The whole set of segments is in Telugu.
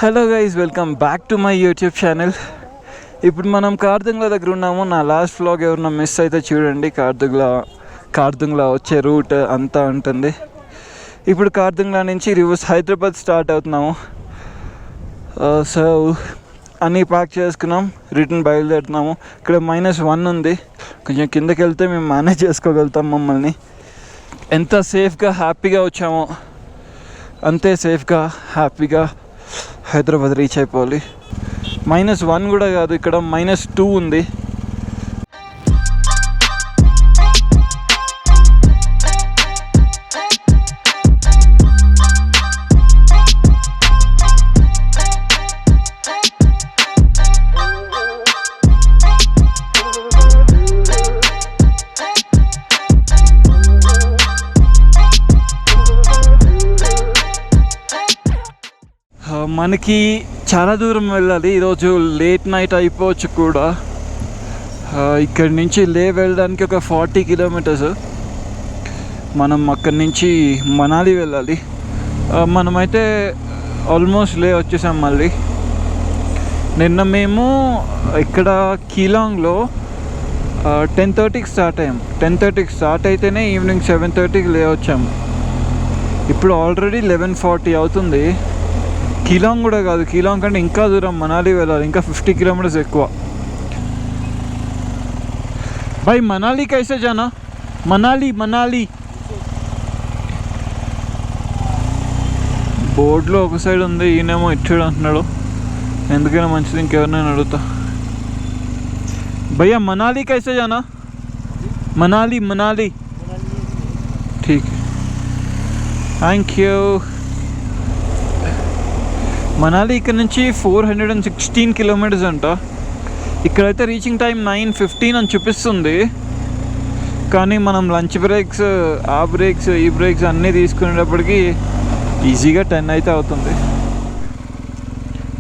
Hello guys, welcome back to my YouTube channel. ఇప్పుడు మనం కార్దుంగ్లా దగ్గర ఉన్నాము. నా లాస్ట్ వ్లాగ్ ఎవరన్నా మిస్ అయితే చూడండి. కార్దుంగ్లా వచ్చే రూట్ అంతా ఉంటుంది. ఇప్పుడు కార్దుంగ్లా నుంచి రివర్స్ హైదరాబాద్ స్టార్ట్ అవుతున్నాము. సో అన్నీ ప్యాక్ చేసుకున్నాం, రిటర్న్ బయలుదేరుతున్నాము. ఇక్కడ -1 ఉంది, కొంచెం కిందకి వెళ్తే మేము మేనేజ్ చేసుకోగలుగుతాం. మమ్మల్ని ఎంత సేఫ్గా హ్యాపీగా వచ్చామో అంతే సేఫ్గా హ్యాపీగా హైదరాబాద్ రీచ్ అయిపోవాలి. -1 కూడా కాదు, ఇక్కడ -2 ఉంది. మనకి చాలా దూరం వెళ్ళాలి. ఈరోజు లేట్ నైట్ అయిపోవచ్చు కూడా. ఇక్కడి నుంచి లే వెళ్ళడానికి ఒక 40 కిలోమీటర్స్. మనం అక్కడి నుంచి మనాలి వెళ్ళాలి. మనమైతే ఆల్మోస్ట్ లే వచ్చేసాం. మళ్ళీ నిన్న మేము ఇక్కడ కీలాంగ్లో 10:30కి స్టార్ట్ అయ్యాం. 10:30కి స్టార్ట్ అయితేనే ఈవినింగ్ 7:30కి లే వచ్చాము. ఇప్పుడు ఆల్రెడీ 11:40 అవుతుంది. కీలాంగ్ కూడా కాదు, కీలాంగ్ కంటే ఇంకా దూరం మనాలి వెళ్ళాలి, ఇంకా 50 కిలోమీటర్స్ ఎక్కువ. भाई मनाली कैसे जाना? మనాలి బోర్డులో ఒక సైడ్ ఉంది, ఈయనేమో ఇచ్చాడు అంటున్నాడు. ఎందుకైనా మంచిది ఇంకెవరినైనా అడుగుతా. భయ్యా మనాలి कैसे जाना? మనాలి ठीक है, థ్యాంక్ యూ. మనాలి ఇక్కడ నుంచి 416 కిలోమీటర్స్ అంట. ఇక్కడైతే రీచింగ్ టైం 9:15 అని చూపిస్తుంది. కానీ మనం లంచ్ బ్రేక్స్, ఈ బ్రేక్స్ అన్నీ తీసుకునేటప్పటికి ఈజీగా 10 అయితే అవుతుంది.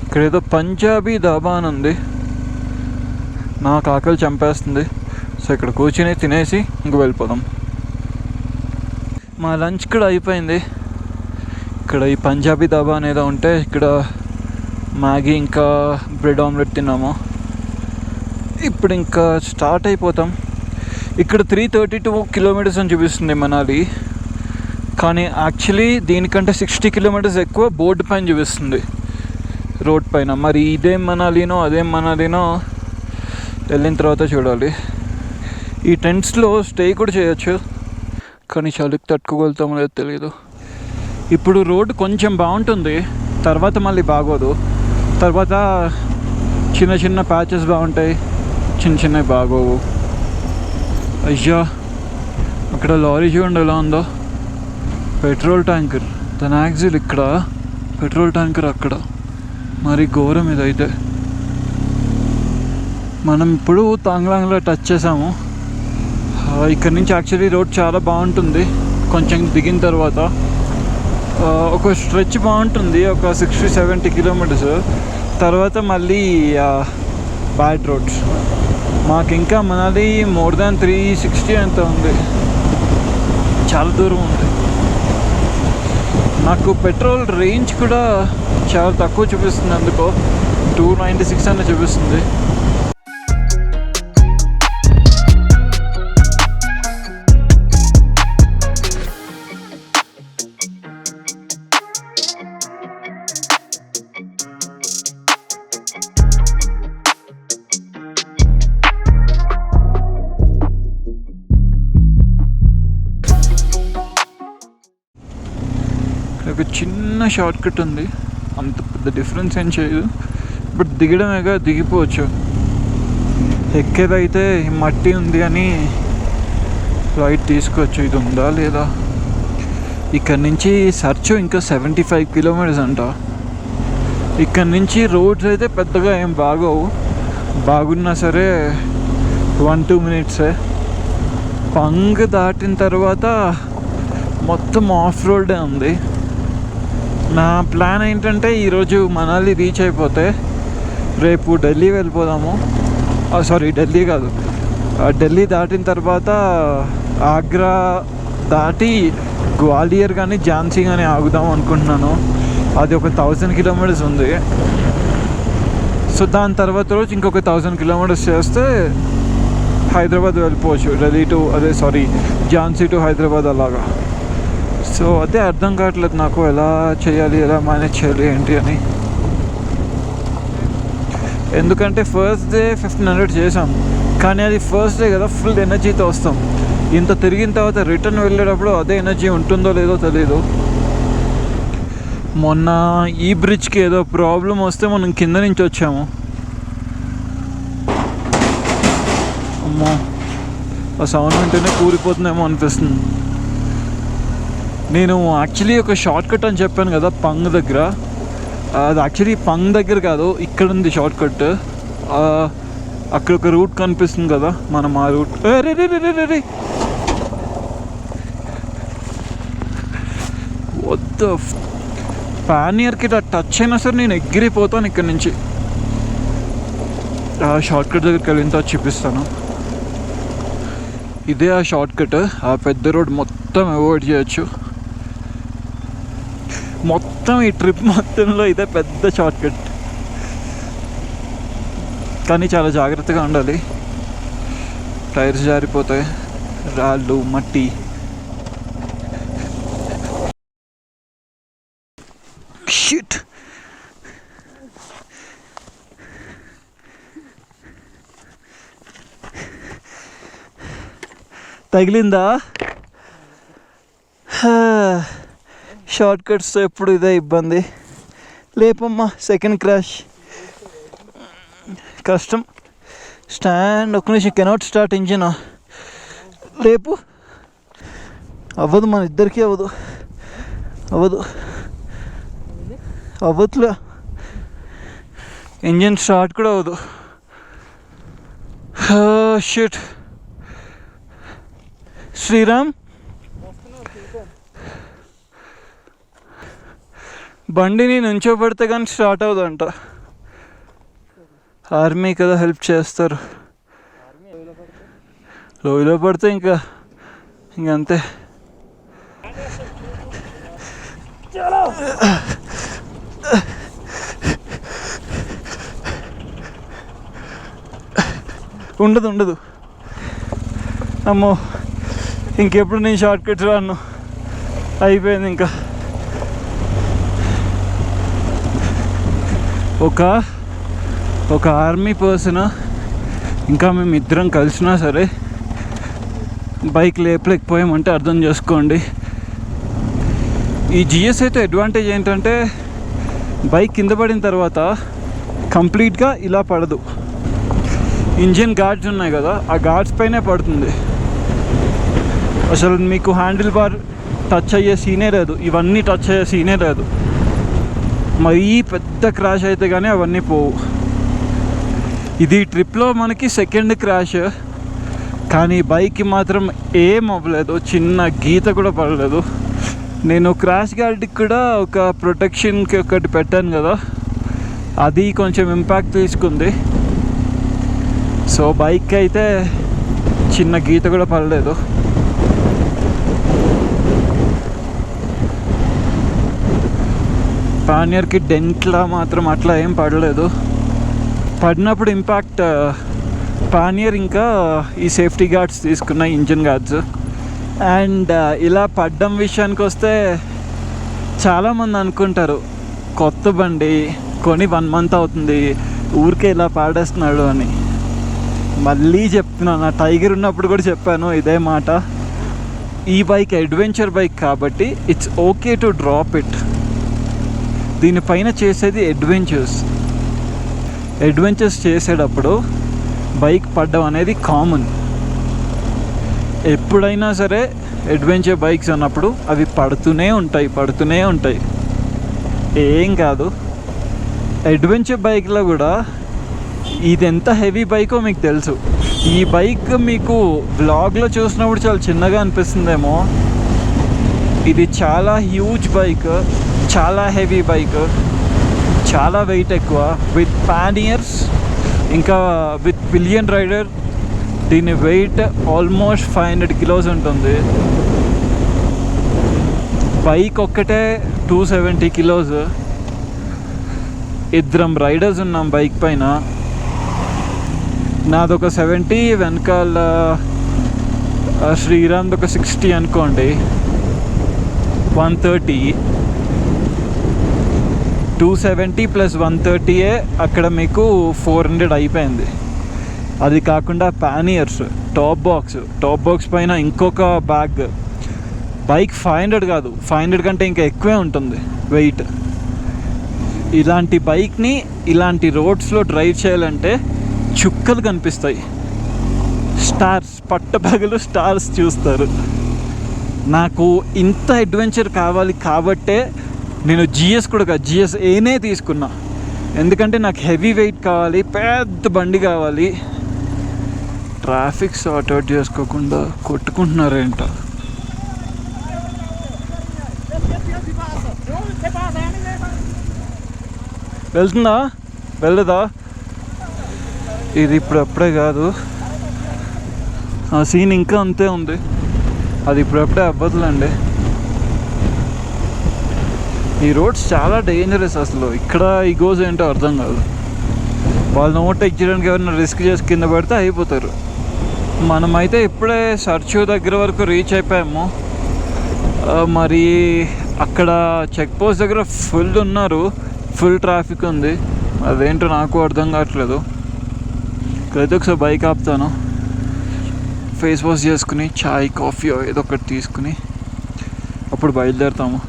ఇక్కడ ఏదో పంజాబీ ధాబా అని ఉంది. నాకు ఆకలి చంపేస్తుంది. సో ఇక్కడ కూర్చొని తినేసి ఇంక వెళ్ళిపోదాం. మా లంచ్ కూడా అయిపోయింది. ఇక్కడ ఈ పంజాబీ ధాబా అనేది ఉంటే ఇక్కడ మ్యాగీ ఇంకా బ్రెడ్ ఆమ్లెట్ తిన్నాము. ఇప్పుడు ఇంకా స్టార్ట్ అయిపోతాం. ఇక్కడ 332 కిలోమీటర్స్ అని చూపిస్తుంది మనాలి. కానీ యాక్చువల్లీ దీనికంటే 60 కిలోమీటర్స్ ఎక్కువ బోర్డు పైన చూపిస్తుంది, రోడ్ పైన. మరి ఇదేం మనాలినో అదేం మనాలినో వెళ్ళిన తర్వాత చూడాలి. ఈ టెంట్స్లో స్టే కూడా చేయొచ్చు, కానీ చలికి తట్టుకోగలుగుతామో లేదో తెలియదు. ఇప్పుడు రోడ్డు కొంచెం బాగుంటుంది, తర్వాత మళ్ళీ బాగోదు. తర్వాత చిన్న చిన్న ప్యాచెస్ బాగుంటాయి, చిన్నవి బాగోవు. అయ్యా అక్కడ లారీ చూడండి ఎలా ఉందో. పెట్రోల్ ట్యాంకర్, తన యాక్సిల్ ఇక్కడ, పెట్రోల్ ట్యాంకర్ అక్కడ. మరి ఘోరం ఇదైతే. మనం ఇప్పుడు తాంగ్లాంగ్లో టచ్ చేసాము. ఇక్కడ నుంచి యాక్చువల్లీ రోడ్ చాలా బాగుంటుంది. కొంచెం దిగిన తర్వాత ఒక స్ట్రెచ్ బాగుంటుంది, ఒక 60-70 కిలోమీటర్స్. తర్వాత మళ్ళీ బ్యాడ్ రోడ్స్. మాకు ఇంకా మనాలి మోర్ దాన్ 360 అంత ఉంది, చాలా దూరం ఉంది. నాకు పెట్రోల్ రేంజ్ కూడా చాలా తక్కువ చూపిస్తుంది, అందుకో 296 అని చూపిస్తుంది. ఒక చిన్న షార్ట్ కట్ ఉంది, అంత పెద్ద డిఫరెన్స్ ఏం చేయదు. బట్ దిగడమేగా, దిగిపోవచ్చు. ఎక్కేదైతే మట్టి ఉంది అని రైట్ తీసుకోవచ్చు. ఇది ఉందా లేదా? ఇక్కడ నుంచి సర్చు ఇంకా 75 కిలోమీటర్స్ అంట. ఇక్కడ నుంచి రోడ్స్ అయితే పెద్దగా ఏం బాగోవు, బాగున్నా సరే 1-2 మినిట్సే. పంగ్ దాటిన తర్వాత మొత్తం ఆఫ్ రోడ్డే ఉంది. నా ప్లాన్ ఏంటంటే ఈరోజు మనాలి రీచ్ అయిపోతే రేపు ఢిల్లీ వెళ్ళిపోదాము. ఢిల్లీ కాదు, ఢిల్లీ దాటిన తర్వాత ఆగ్రా దాటి గ్వాలియర్ కానీ ఝాన్సీ కానీ ఆగుదాం అనుకుంటున్నాను. అది ఒక 1000 కిలోమీటర్స్ ఉంది. సో దాని తర్వాత రోజు ఇంకొక 1000 కిలోమీటర్స్ చేస్తే హైదరాబాద్ వెళ్ళిపోవచ్చు. ఢిల్లీ టు ఝాన్సీ టు హైదరాబాద్ అలాగా. సో అదే అర్థం కావట్లేదు నాకు, ఎలా చేయాలి, ఎలా మేనేజ్ చేయాలి ఏంటి అని. ఎందుకంటే ఫస్ట్ డే 1500 చేసాం, కానీ అది ఫస్ట్ డే కదా, ఫుల్ ఎనర్జీతో వస్తాం. ఇంత తిరిగిన తర్వాత రిటర్న్ వెళ్ళేటప్పుడు అదే ఎనర్జీ ఉంటుందో లేదో తెలీదు. మొన్న ఈ బ్రిడ్జ్కి ఏదో ప్రాబ్లం వస్తే మనం కింద నుంచి వచ్చాము. అమ్మో, ఆ సౌండ్ ఉంటేనే కూలిపోతుందేమో అనిపిస్తుంది. నేను యాక్చువల్లీ ఒక షార్ట్ కట్ అని చెప్పాను కదా పంగ్ దగ్గర, అది యాక్చువల్లీ పంగ్ దగ్గర కాదు, ఇక్కడ ఉంది షార్ట్ కట్. అక్కడ ఒక రూట్ కనిపిస్తుంది కదా, మనం ఆ రూట్. రే వద్ద పానియర్కి ఇట్లా టచ్ అయినా సరే నేను ఎగిరిపోతాను ఇక్కడ నుంచి. ఆ షార్ట్ కట్ దగ్గరికి వెళ్ళిన తర్వాత చూపిస్తాను. ఇదే ఆ షార్ట్ కట్. ఆ పెద్ద రోడ్ మొత్తం అవాయిడ్ చేయొచ్చు. మొత్తం ఈ ట్రిప్ మొత్తంలో ఇదే పెద్ద షార్ట్ కట్, కానీ చాలా జాగ్రత్తగా ఉండాలి. టైర్స్ జారిపోతాయి, రాళ్ళు, మట్టి. షిట్. తగిలిందా? షార్ట్ కట్స్తో ఎప్పుడు ఇదే ఇబ్బంది. లేపమ్మా, సెకండ్ క్రాష్ కష్టం. స్టాండ్, ఒక్క నిమిషం. Cannot start engine. లేపు. అవ్వదు, మన ఇద్దరికీ అవ్వదులే. ఇంజిన్ స్టార్ట్ కూడా అవ్వదు. షిట్. శ్రీరామ్, బండిని నుంచోబెడితే కానీ స్టార్ట్ అవ్వదంట. ఆర్మీ కదా హెల్ప్ చేస్తారు. లోయలో పడితే ఇంకంతే. ఉండదు. అమ్మో, ఇంకెప్పుడు నేను షార్ట్ కట్స్ రాను, అయిపోయింది. ఇంకా ఒక ఆర్మీ పర్సన్, ఇంకా మేము ఇద్దరం కలిసినా సరే బైక్ లేపలేకపోయామంటే అర్థం చేసుకోండి. ఈ జిఎస్ అయితే అడ్వాంటేజ్ ఏంటంటే బైక్ కింద పడిన తర్వాత కంప్లీట్గా ఇలా పడదు. ఇంజిన్ గార్డ్స్ ఉన్నాయి కదా, ఆ గార్డ్స్ పైనే పడుతుంది. అసలు మీకు హ్యాండిల్ బార్ టచ్ అయ్యే సీనే లేదు, ఇవన్నీ టచ్ అయ్యే సీనే లేదు. మరీ పెద్ద క్రాష్ అయితే కానీ అవన్నీ పోవు. ఇది ట్రిప్లో మనకి సెకండ్ క్రాష్, కానీ బైక్కి మాత్రం ఏం అవ్వలేదు, చిన్న గీత కూడా పడలేదు. నేను క్రాష్ గార్డ్కి కూడా ఒక ప్రొటెక్షన్కి ఒకటి పెట్టాను కదా, అది కొంచెం ఇంపాక్ట్ తీసుకుంది. సో బైక్ అయితే చిన్న గీత కూడా పడలేదు. పానియర్కి డెంట్లా మాత్రం అట్లా ఏం పడలేదు. పడినప్పుడు ఇంపాక్ట్ పానియర్ ఇంకా ఈ సేఫ్టీ గార్డ్స్ తీసుకున్న ఇంజిన్ గార్డ్స్. అండ్ ఇలా పడ్డం విషయానికి వస్తే చాలామంది అనుకుంటారు కొత్త బండి కొని 1 month అవుతుంది, ఊరికే ఇలా పాడేస్తున్నాడు అని. మళ్ళీ చెప్తున్నాను, నా టైగర్ ఉన్నప్పుడు కూడా చెప్పాను ఇదే మాట. ఈ బైక్ అడ్వెంచర్ బైక్ కాబట్టి it's okay to drop it. దీనిపైన చేసేది అడ్వెంచర్స్ చేసేటప్పుడు బైక్ పడ్డం అనేది కామన్. ఎప్పుడైనా సరే అడ్వెంచర్ బైక్స్ అన్నప్పుడు అవి పడుతూనే ఉంటాయి, ఏం కాదు. అడ్వెంచర్ బైక్లో కూడా ఇది ఎంత హెవీ బైకో మీకు తెలుసు. ఈ బైక్ మీకు బ్లాగ్లో చూసినప్పుడు చాలా చిన్నగా అనిపిస్తుందేమో, ఇది చాలా హ్యూజ్ బైక్, చాలా హెవీ బైక్, చాలా వెయిట్ ఎక్కువ. విత్ పానియర్స్ ఇంకా విత్ పిలియన్ రైడర్ దీని వెయిట్ ఆల్మోస్ట్ 500 kilos ఉంటుంది. బైక్ ఒక్కటే 270 kilos. ఇద్దరం రైడర్స్ ఉన్నాం బైక్ పైన. నాదొక 70, వెనకాల శ్రీరామ్ది ఒక 60 అనుకోండి. 130. 270 + 130 అక్కడ మీకు 400 అయిపోయింది. అది కాకుండా పానియర్స్, టాప్ బాక్స్ పైన ఇంకొక బ్యాగ్. బైక్ 500 కాదు, 500 కంటే ఇంకా ఎక్కువే ఉంటుంది వెయిట్. ఇలాంటి బైక్ని ఇలాంటి రోడ్స్లో డ్రైవ్ చేయాలంటే చుక్కలు కనిపిస్తాయి. స్టార్స్, పట్టపగలు స్టార్స్ చూస్తారు. నాకు ఇంత అడ్వెంచర్ కావాలి కాబట్టే నేను GS ఏనే తీసుకున్నా. ఎందుకంటే నాకు హెవీ వెయిట్ కావాలి, పెద్ద బండి కావాలి. ట్రాఫిక్ సార్ట్అవుట్ చేసుకోకుండా కొట్టుకుంటున్నారేంట. వెళ్తుందా వెళ్ళదా? ఇది ఇప్పుడు అప్పుడే కాదు, ఆ సీన్ ఇంకా అంతే ఉంది. అది ఇప్పుడప్పుడే అవ్వదులేండి. ఈ రోడ్స్ చాలా డేంజరస్ అసలు. ఇక్కడ ఈ గోజ్ ఏంటో అర్థం కాదు. వాళ్ళు ఓవర్టేక్ చేయడానికి ఎవరైనా రిస్క్ చేసి కింద పడితే అయిపోతారు. మనమైతే ఇప్పుడే సర్చు దగ్గర వరకు రీచ్ అయిపోయాము. మరి అక్కడ చెక్ పోస్ట్ దగ్గర ఫుల్ ఉన్నారు, ఫుల్ ట్రాఫిక్ ఉంది. అదేంటో నాకు అర్థం కావట్లేదు. ఇక్కడైతే ఒకసారి బైక్ ఆపుతాను, ఫేస్ వాష్ చేసుకుని చాయ్ కాఫీ ఏదో ఒకటి తీసుకుని అప్పుడు బయలుదేరుతాము.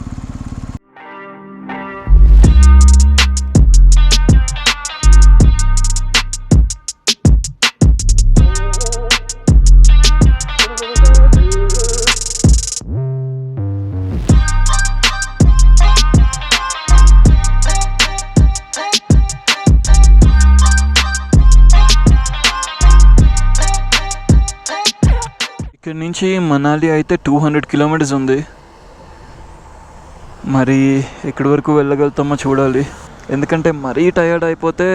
ఇక్కడ నుంచి మనాలి అయితే 200 కిలోమీటర్స్ ఉంది. మరి ఎక్కడి వరకు వెళ్ళగలుగుతామో చూడాలి. ఎందుకంటే మరీ టయర్డ్ అయిపోతే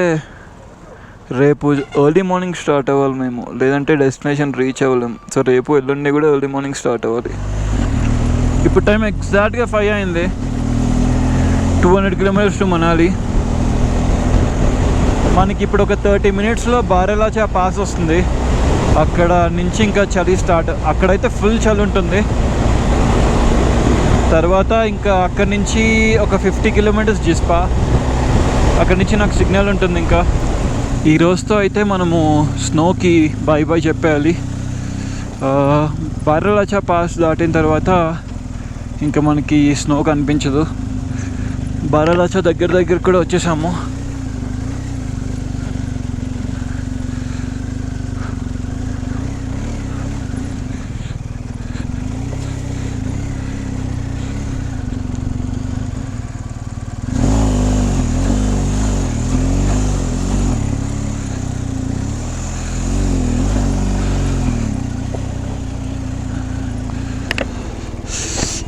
రేపు ఎర్లీ మార్నింగ్ స్టార్ట్ అవ్వాలి మేము, లేదంటే డెస్టినేషన్ రీచ్ అవ్వలేం. సో రేపు ఎల్లుండి కూడా ఎర్లీ మార్నింగ్ స్టార్ట్ అవ్వాలి. ఇప్పుడు టైం ఎగ్జాక్ట్గా 5 అయింది. 200 కిలోమీటర్స్ టు మనాలి. మనకి ఇప్పుడు ఒక 30 మినిట్స్లో బారెలాచా పాస్ వస్తుంది. అక్కడ నుంచి ఇంకా చలి స్టార్ట్. అక్కడైతే ఫుల్ చలి ఉంటుంది. తర్వాత ఇంకా అక్కడి నుంచి ఒక 50 కిలోమీటర్స్ జిస్పా. అక్కడి నుంచి నాకు సిగ్నల్ ఉంటుంది. ఇంకా ఈ రోజుతో అయితే మనము స్నోకి బై బై చెప్పేయాలి. బారెలాచా పాస్ దాటిన తర్వాత ఇంకా మనకి స్నో కనిపించదు. బారెలాచా దగ్గర కూడా వచ్చేసాము.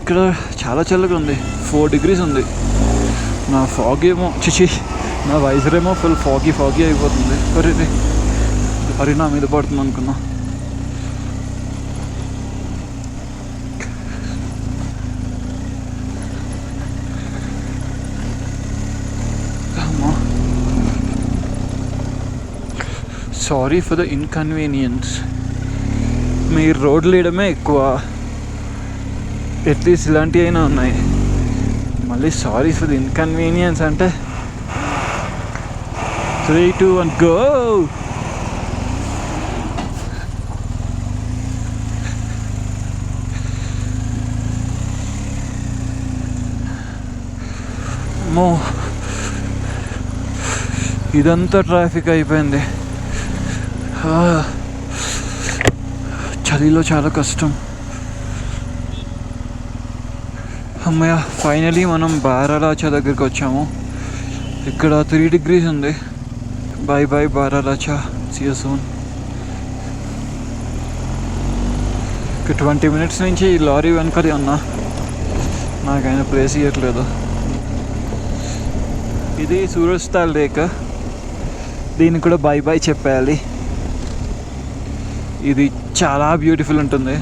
ఇక్కడ చాలా చల్లగా ఉంది, 4 degrees ఉంది. నా ఫాగ్ ఏమో నా వైజర్ ఏమో ఫుల్ ఫాగీ అయిపోతుంది. అరే నా మీద పడుతుంది అనుకున్నా. Sorry for the inconvenience. మీరు రోడ్లు వేయడమే ఎక్కువ, అట్లీస్ట్ ఇలాంటివి అయినా ఉన్నాయి. మళ్ళీ సారీ ఫర్ ది ఇన్కన్వీనియన్స్ అంటే 3, 2, 1 గో. అమ్మో, ఇదంతా ట్రాఫిక్ అయిపోయింది. చలిలో చాలా కష్టం. అమ్మయ్య, ఫైనలీ మనం బారెలాచా దగ్గరికి వచ్చాము. ఇక్కడ 3 degrees ఉంది. బై బై బారెలాచా, సీ యూ సూన్. ఇక 20 minutes నుంచి ఈ లారీ వెనకాలి ఉన్నా, నాకైనా ప్లేస్ ఇవ్వట్లేదు. ఇది సూరజ్తాల్ లేక్, దీనికి కూడా బై బై చెప్పేయాలి. ఇది చాలా బ్యూటిఫుల్ ఉంటుంది.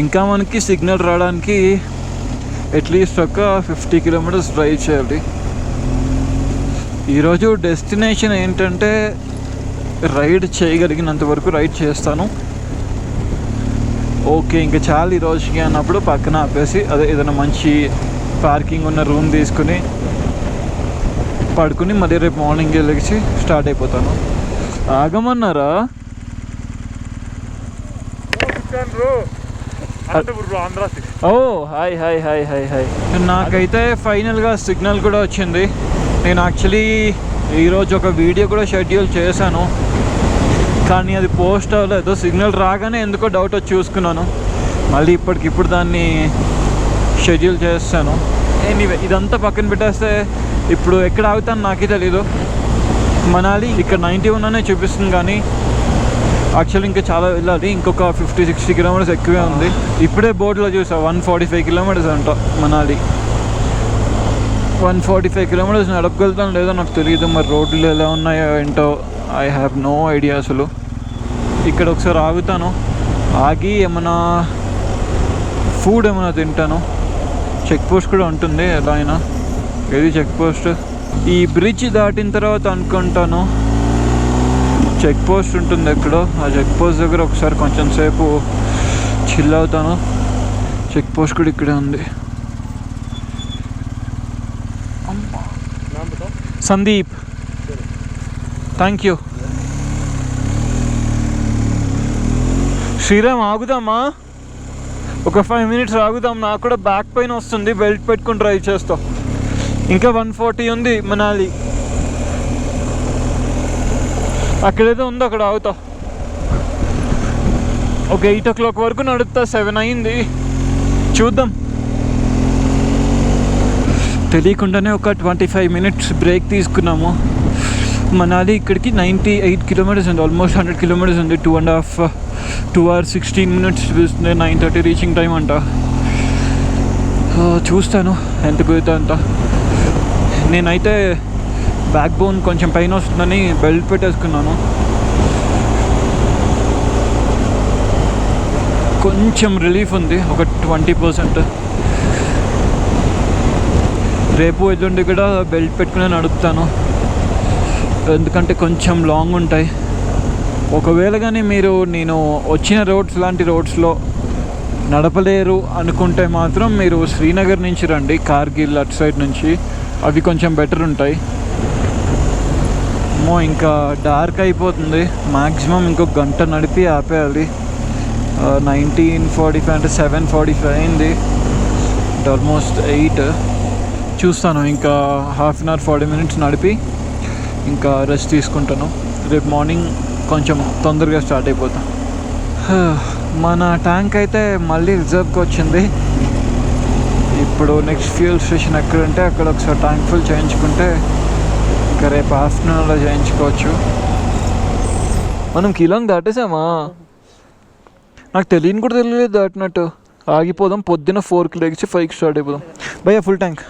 ఇంకా మనకి సిగ్నల్ రావడానికి అట్లీస్ట్ ఒక 50 kilometers డ్రైవ్ చేయాలి. ఈరోజు డెస్టినేషన్ ఏంటంటే రైడ్ చేయగలిగినంత వరకు రైడ్ చేస్తాను. ఓకే ఇంకా చాలు ఈరోజుకి అన్నప్పుడు పక్కన ఆపేసి అదే ఏదైనా మంచి పార్కింగ్ ఉన్న రూమ్ తీసుకుని పడుకుని మళ్ళీ రేపు మార్నింగ్ లేచి స్టార్ట్ అయిపోతాను. ఆగమన్నారా? ఓ hi hi hi hi hi. నాకైతే ఫైనల్గా సిగ్నల్ కూడా వచ్చింది. నేను యాక్చువల్లీ ఈరోజు ఒక వీడియో కూడా షెడ్యూల్ చేశాను, కానీ అది పోస్ట్ అవ్వలేదు. సిగ్నల్ రాగానే ఎందుకో డౌట్ వచ్చి చూసుకున్నాను, మళ్ళీ ఇప్పటికిప్పుడు దాన్ని షెడ్యూల్ చేస్తాను. ఎనీవే ఇదంతా పక్కన పెట్టేస్తే ఇప్పుడు ఎక్కడ ఆగుతాను నాకే తెలీదు. మనాలి ఇక్కడ 91 అనే చూపిస్తుంది, కానీ యాక్చువల్లీ ఇంకా చాలా వెళ్ళాలి. ఇంకొక 50-60 కిలోమీటర్స్ ఎక్కువే ఉంది. ఇప్పుడే బోర్డులో చూసా 145 కిలోమీటర్స్ అంట మనాలి. 145 కిలోమీటర్స్ నడపగలుగుతాను లేదో నాకు తెలియదు. మరి రోడ్లు ఎలా ఉన్నాయో ఏంటో ఐ హ్యావ్ నో ఐడియా అసలు. ఇక్కడ ఒకసారి ఆగుతాను, ఆగి ఏమైనా ఫుడ్ ఏమైనా తింటాను. చెక్ పోస్ట్ కూడా ఉంటుంది ఎలా అయినా. ఏది చెక్ పోస్ట్? ఈ బ్రిడ్జ్ దాటిన తర్వాత అనుకుంటాను చెక్ పోస్ట్ ఉంటుంది ఎక్కడో. ఆ చెక్ పోస్ట్ దగ్గర ఒకసారి కొంచెం సేపు చిల్ అవుతాను. చెక్ పోస్ట్ కూడా ఇక్కడే ఉంది. Sandeep, thank you. శ్రీరామ్ ఆగుదామా? ఒక 5 మినిట్స్ ఆగుదాం. నాకు కూడా బ్యాక్ పెయిన్ వస్తుంది, బెల్ట్ పెట్టుకుని డ్రైవ్ చేస్తా. ఇంకా 140 ఉంది మనాలి. అక్కడేదో ఉంది, అక్కడ ఆగుతా. ఒక 8 o'clock వరకు నడుపుతా. 7 అయింది, చూద్దాం. తెలియకుండానే ఒక 25 మినిట్స్ బ్రేక్ తీసుకున్నాము. మనాలి ఇక్కడికి 98 కిలోమీటర్స్ ఉంది, ఆల్మోస్ట్ 100 కిలోమీటర్స్ ఉంది. 2 hours 16 minutes 9:30 రీచింగ్ టైం అంట. చూస్తాను ఎంత కుదురుతా అంత. నేనైతే బ్యాక్ బోన్ కొంచెం పైన వస్తుందని బెల్ట్ పెట్టేసుకున్నాను. కొంచెం రిలీఫ్ ఉంది, ఒక 20%. రేపు ఎల్లుండి కూడా బెల్ట్ పెట్టుకుని నడుపుతాను, ఎందుకంటే కొంచెం లాంగ్ ఉంటాయి. ఒకవేళ కానీ మీరు నేను వచ్చిన రోడ్స్ లాంటి రోడ్స్లో నడపలేరు అనుకుంటే మాత్రం మీరు శ్రీనగర్ నుంచి రండి, కార్గిల్ అటు సైడ్ నుంచి. అవి కొంచెం బెటర్ ఉంటాయి. ఇంకా డార్క్ అయిపోతుంది. మ్యాక్సిమం ఇంకొక గంట నడిపి ఆపేయాలి. 19:45 అంటే 7:45 అయింది, ఆల్మోస్ట్ 8. చూస్తాను ఇంకా హాఫ్ అన్ అవర్ 40 మినిట్స్ నడిపి ఇంకా రెస్ట్ తీసుకుంటాను. రేపు మార్నింగ్ కొంచెం తొందరగా స్టార్ట్ అయిపోతాం. మన ట్యాంక్ అయితే మళ్ళీ రిజర్వ్కి వచ్చింది. ఇప్పుడు నెక్స్ట్ ఫ్యూయల్ స్టేషన్ ఎక్కడంటే అక్కడ ఒకసారి ట్యాంక్ ఫుల్ చేయించుకుంటే ఇంకా రేపు ఆఫ్టర్నూన్లో చేయించుకోవచ్చు. మనం కిలోని దాటేసామా? నాకు తెలియని కూడా తెలియలేదు దాటినట్టు. ఆగిపోదాం, పొద్దున్న 4కి లేచి 5కి స్టార్ట్ అయిపోదాం. భయ్యా ఫుల్ ట్యాంక్.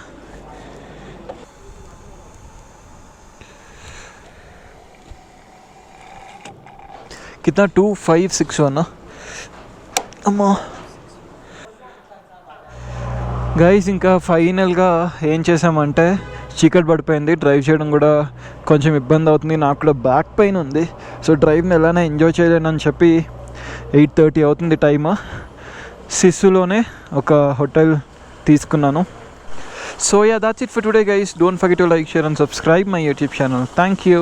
కిतना 2561 అమ్మా. గైస్ ఇంకా ఫైనల్గా ఏం చేసామంటే చీకటి పడిపోయింది. డ్రైవ్ చేయడం కూడా కొంచెం ఇబ్బంది అవుతుంది. నాకు కూడా బ్యాక్ పెయిన్ ఉంది. సో డ్రైవ్ని ఎలానే ఎంజాయ్ చేయలేనని చెప్పి 8:30 అవుతుంది టైమ్. సిస్సులోనే ఒక హోటల్ తీసుకున్నాను. So yeah, that's it for today guys. Don't forget to like, share and subscribe my YouTube channel. Thank you.